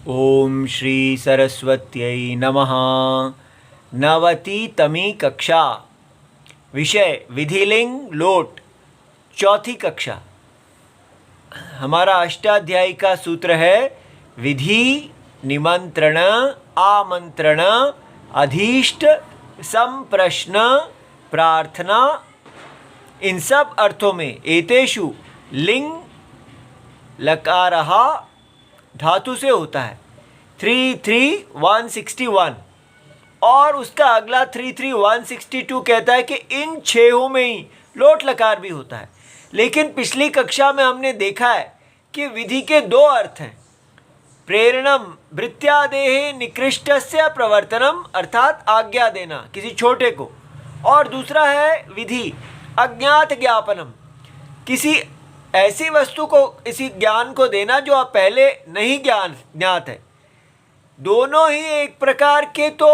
ओम श्री सरस्वत्यै नमः। नवतितमी कक्षा, विषय विधिलिंग लोट, चौथी कक्षा। हमारा अष्टाध्यायी का सूत्र है विधि, निमंत्रण, आमंत्रण, अधीष्ट, संप्रश्न, प्रार्थना। इन सब अर्थों में एतेषु लिंग लकारः धातु से होता है। 33161 और उसका अगला 33162 कहता है कि इन छहों में ही लोट लकार भी होता है। लेकिन पिछली कक्षा में हमने देखा है कि विधि के दो अर्थ हैं। प्रेरणम भृत्यादेहे निकृष्टस्य प्रवर्तनम, अर्थात आज्ञा देना किसी छोटे को, और दूसरा है विधि अज्ञात ज्ञापनम, किसी ऐसी वस्तु को, इसी ज्ञान को देना जो आप पहले नहीं ज्ञात है। दोनों ही एक प्रकार के तो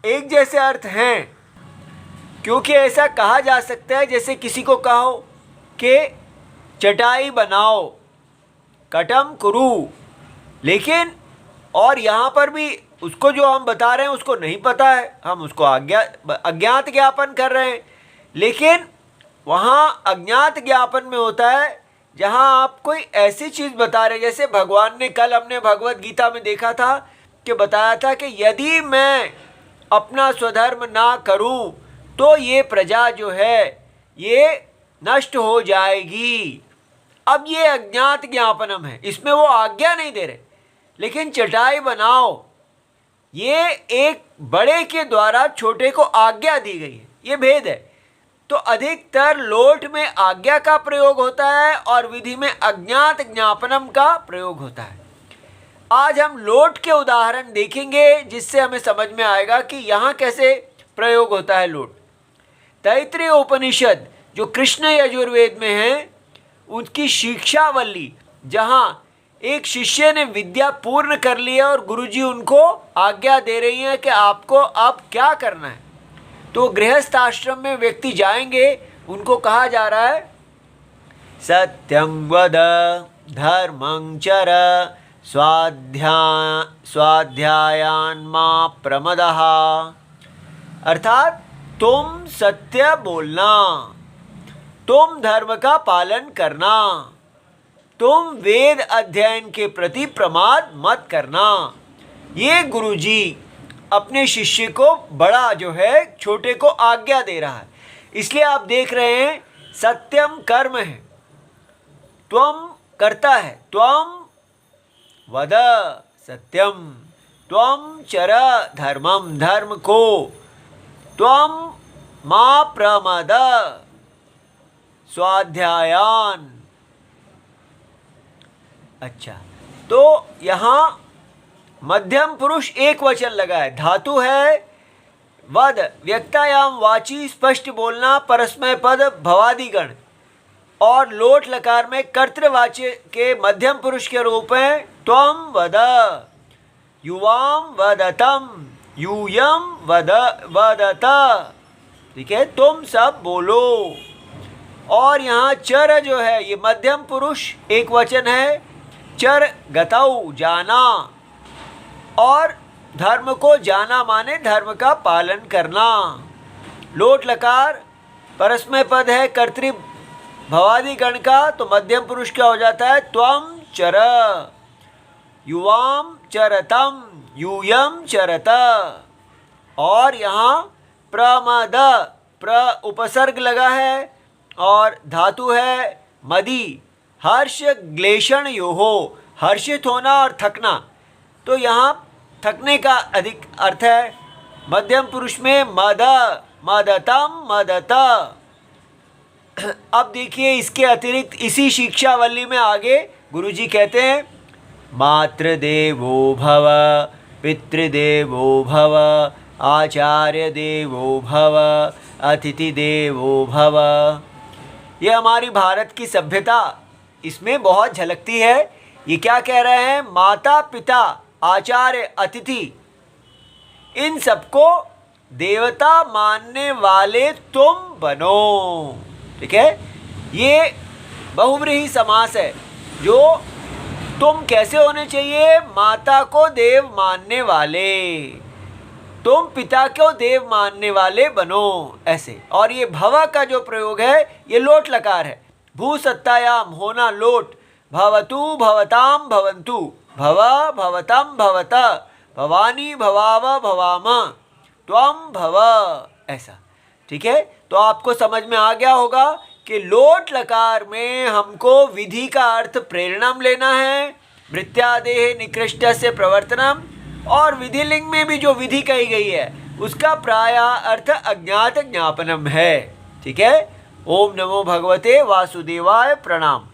एक जैसे अर्थ हैं, क्योंकि ऐसा कहा जा सकता है जैसे किसी को कहो कि चटाई बनाओ, कटम कुरु, लेकिन और यहाँ पर भी उसको जो हम बता रहे हैं उसको नहीं पता है, हम उसको अज्ञात ज्ञापन कर रहे हैं। लेकिन वहाँ अज्ञात ज्ञापन में होता है जहाँ आप कोई ऐसी चीज़ बता रहे, जैसे भगवान ने कल हमने भगवत गीता में देखा था कि बताया था कि यदि मैं अपना स्वधर्म ना करूं तो ये प्रजा जो है ये नष्ट हो जाएगी। अब ये अज्ञात ज्ञापनम है, इसमें वो आज्ञा नहीं दे रहे, लेकिन चटाई बनाओ ये एक बड़े के द्वारा छोटे को आज्ञा दी गई है, ये भेद है। तो अधिकतर लोट में आज्ञा का प्रयोग होता है और विधि में अज्ञात ज्ञापनम का प्रयोग होता है। आज हम लोट के उदाहरण देखेंगे जिससे हमें समझ में आएगा कि यहाँ कैसे प्रयोग होता है लोट। तैत्तिरीय उपनिषद जो कृष्ण यजुर्वेद में है, उसकी शिक्षावल्ली, जहाँ एक शिष्य ने विद्या पूर्ण कर ली है और गुरुजी उनको आज्ञा दे रही हैं कि आपको अब क्या करना है। तो गृहस्थ आश्रम में व्यक्ति जाएंगे, उनको कहा जा रहा है सत्यं वद धर्मं चर स्वाध्यायान् मा प्रमदः, अर्थात तुम सत्य बोलना, तुम धर्म का पालन करना, तुम वेद अध्ययन के प्रति प्रमाद मत करना। ये गुरुजी अपने शिष्य को, बड़ा जो है छोटे को आज्ञा दे रहा है। इसलिए आप देख रहे हैं सत्यम कर्म है, त्वम करता है, त्वम वद सत्यम, त्वम चर धर्मम, धर्म को, त्वम मा प्रमद स्वाध्यायान। अच्छा, तो यहाँ मध्यम पुरुष एक वचन लगा है, धातु है वद, व्यक्तायाम वाची, स्पष्ट बोलना, परस्मय पद भवादिगण, और लोट लकार में कर्तृवाच्य के मध्यम पुरुष के रूप में त्वम वद, युवाम वदतम, यूयम वदत, ठीक है, तुम सब बोलो। और यहाँ चर जो है ये मध्यम पुरुष एक वचन है, चर गतौ, जाना, और धर्म को जाना माने धर्म का पालन करना। लोट लकार परस्मय पद है कर्तृ भवादि गण का, तो मध्यम पुरुष क्या हो जाता है, त्वम चर, युवाम चरतम, यूयम चरत। और यहाँ प्रमद, प्र उपसर्ग लगा है और धातु है मदी, हर्ष ग्लेषण योहो, हर्षित होना और थकना। तो यहाँ थकने का अधिक अर्थ है। मध्यम पुरुष में मद, मदतम, मदत। अब देखिए इसके अतिरिक्त इसी शिक्षावल्ली में आगे गुरुजी कहते हैं मातृदेवो भव, पितृदेवो भव, आचार्य देवो भव, अतिथि देवो भव। ये हमारी भारत की सभ्यता इसमें बहुत झलकती है। ये क्या कह रहे हैं, माता पिता आचार्य अतिथि इन सबको देवता मानने वाले तुम बनो, ठीक है। ये बहुव्रीहि समास है जो तुम कैसे होने चाहिए? माता को देव मानने वाले, तुम पिता को देव मानने वाले बनो, ऐसे। और ये भव का जो प्रयोग है ये लोट लकार है। भू सत्तायाम होना लोट, भवतु भवताम भवन्तु, भव भवतम भवत, भवानी भवाव भवाम, त्वम भव, ऐसा। ठीक है, तो आपको समझ में आ गया होगा कि लोट लकार में हमको विधि का अर्थ प्रेरणम लेना है, वृत्त्यादेह निकृष्ट से प्रवर्तनम, और विधिलिंग में भी जो विधि कही गई है उसका प्राय अर्थ अज्ञात ज्ञापनम है। ठीक है, ओम नमो भगवते वासुदेवाय, प्रणाम।